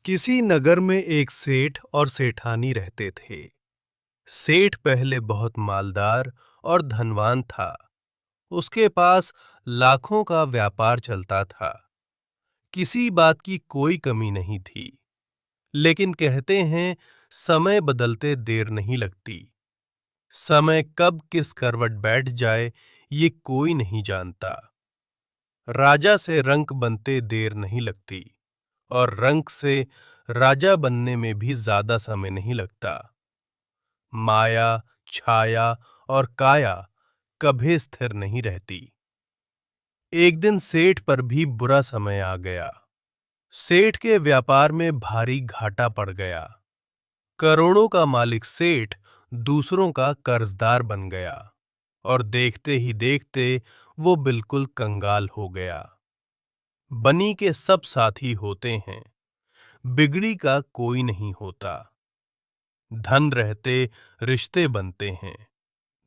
किसी नगर में एक सेठ और सेठानी रहते थे। सेठ पहले बहुत मालदार और धनवान था। उसके पास लाखों का व्यापार चलता था। किसी बात की कोई कमी नहीं थी। लेकिन कहते हैं, समय बदलते देर नहीं लगती। समय कब किस करवट बैठ जाए, ये कोई नहीं जानता। राजा से रंक बनते देर नहीं लगती, और रंक से राजा बनने में भी ज्यादा समय नहीं लगता। माया, छाया और काया कभी स्थिर नहीं रहती। एक दिन सेठ पर भी बुरा समय आ गया। सेठ के व्यापार में भारी घाटा पड़ गया। करोड़ों का मालिक सेठ दूसरों का कर्जदार बन गया, और देखते ही देखते वो बिल्कुल कंगाल हो गया। बनी के सब साथी होते हैं, बिगड़ी का कोई नहीं होता। धन रहते रिश्ते बनते हैं,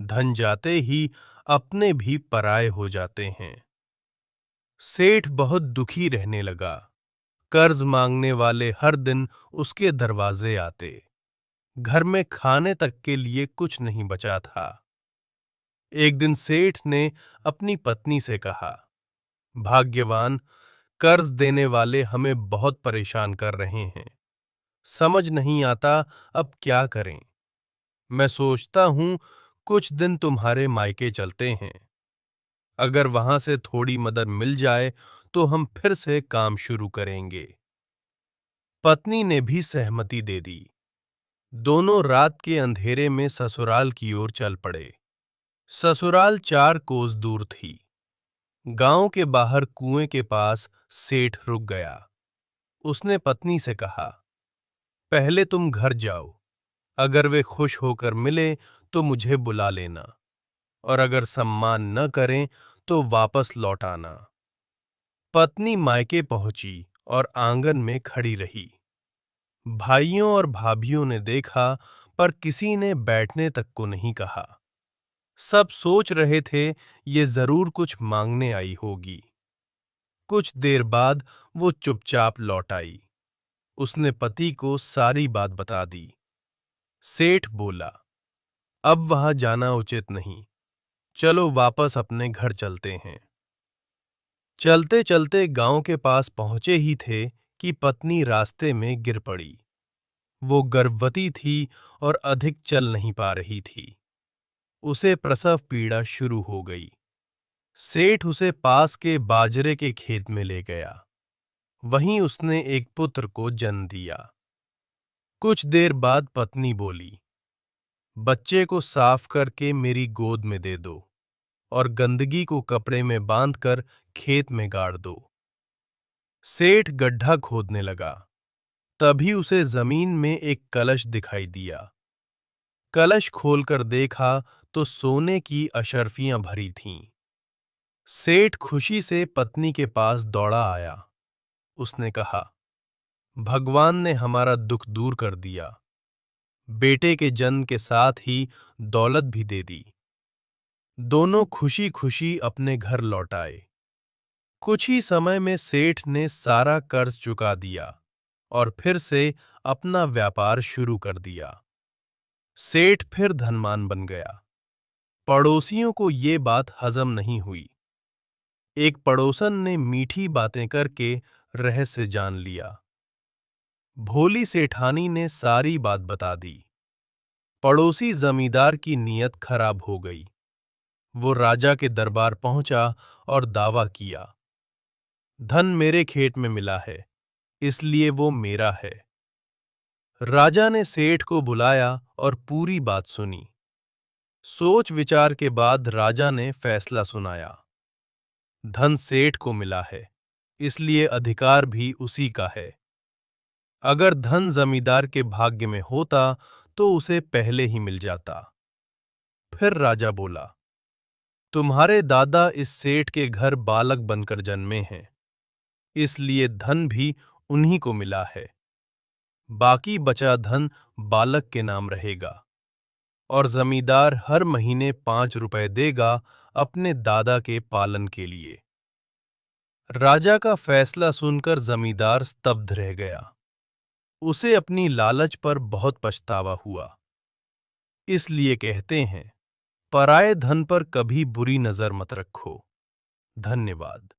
धन जाते ही अपने भी पराये हो जाते हैं। सेठ बहुत दुखी रहने लगा। कर्ज मांगने वाले हर दिन उसके दरवाजे आते। घर में खाने तक के लिए कुछ नहीं बचा था। एक दिन सेठ ने अपनी पत्नी से कहा, भाग्यवान, कर्ज देने वाले हमें बहुत परेशान कर रहे हैं। समझ नहीं आता अब क्या करें। मैं सोचता हूं कुछ दिन तुम्हारे मायके चलते हैं। अगर वहां से थोड़ी मदद मिल जाए तो हम फिर से काम शुरू करेंगे। पत्नी ने भी सहमति दे दी। दोनों रात के अंधेरे में ससुराल की ओर चल पड़े। ससुराल 4 कोस दूर थी। गांव के बाहर कुएं के पास सेठ रुक गया। उसने पत्नी से कहा, पहले तुम घर जाओ। अगर वे खुश होकर मिले तो मुझे बुला लेना, और अगर सम्मान न करें तो वापस लौट आना। पत्नी मायके पहुंची और आंगन में खड़ी रही। भाइयों और भाभियों ने देखा, पर किसी ने बैठने तक को नहीं कहा। सब सोच रहे थे, ये जरूर कुछ मांगने आई होगी। कुछ देर बाद वो चुपचाप लौट आई। उसने पति को सारी बात बता दी। सेठ बोला, अब वहां जाना उचित नहीं। चलो वापस अपने घर चलते हैं। चलते चलते गांव के पास पहुंचे ही थे कि पत्नी रास्ते में गिर पड़ी। वो गर्भवती थी और अधिक चल नहीं पा रही थी। उसे प्रसव पीड़ा शुरू हो गई। सेठ उसे पास के बाजरे के खेत में ले गया। वहीं उसने एक पुत्र को जन्म दिया। कुछ देर बाद पत्नी बोली, बच्चे को साफ करके मेरी गोद में दे दो, और गंदगी को कपड़े में बांधकर खेत में गाड़ दो। सेठ गड्ढा खोदने लगा। तभी उसे जमीन में एक कलश दिखाई दिया। कलश खोलकर देखा तो सोने की अशर्फियां भरी थीं। सेठ खुशी से पत्नी के पास दौड़ा आया। उसने कहा, भगवान ने हमारा दुख दूर कर दिया। बेटे के जन्म के साथ ही दौलत भी दे दी। दोनों खुशी खुशी अपने घर लौट आए। कुछ ही समय में सेठ ने सारा कर्ज चुका दिया और फिर से अपना व्यापार शुरू कर दिया। सेठ फिर धनवान बन गया। पड़ोसियों को ये बात हजम नहीं हुई। एक पड़ोसन ने मीठी बातें करके रहस्य जान लिया। भोली सेठानी ने सारी बात बता दी। पड़ोसी जमींदार की नीयत खराब हो गई। वो राजा के दरबार पहुंचा और दावा किया, धन मेरे खेत में मिला है, इसलिए वो मेरा है। राजा ने सेठ को बुलाया और पूरी बात सुनी। सोच विचार के बाद राजा ने फैसला सुनाया, धन सेठ को मिला है, इसलिए अधिकार भी उसी का है। अगर धन जमींदार के भाग्य में होता तो उसे पहले ही मिल जाता। फिर राजा बोला, तुम्हारे दादा इस सेठ के घर बालक बनकर जन्मे हैं, इसलिए धन भी उन्हीं को मिला है। बाकी बचा धन बालक के नाम रहेगा, और जमींदार हर महीने 5 रुपए देगा अपने दादा के पालन के लिए। राजा का फैसला सुनकर जमींदार स्तब्ध रह गया। उसे अपनी लालच पर बहुत पछतावा हुआ। इसलिए कहते हैं, पराये धन पर कभी बुरी नजर मत रखो। धन्यवाद।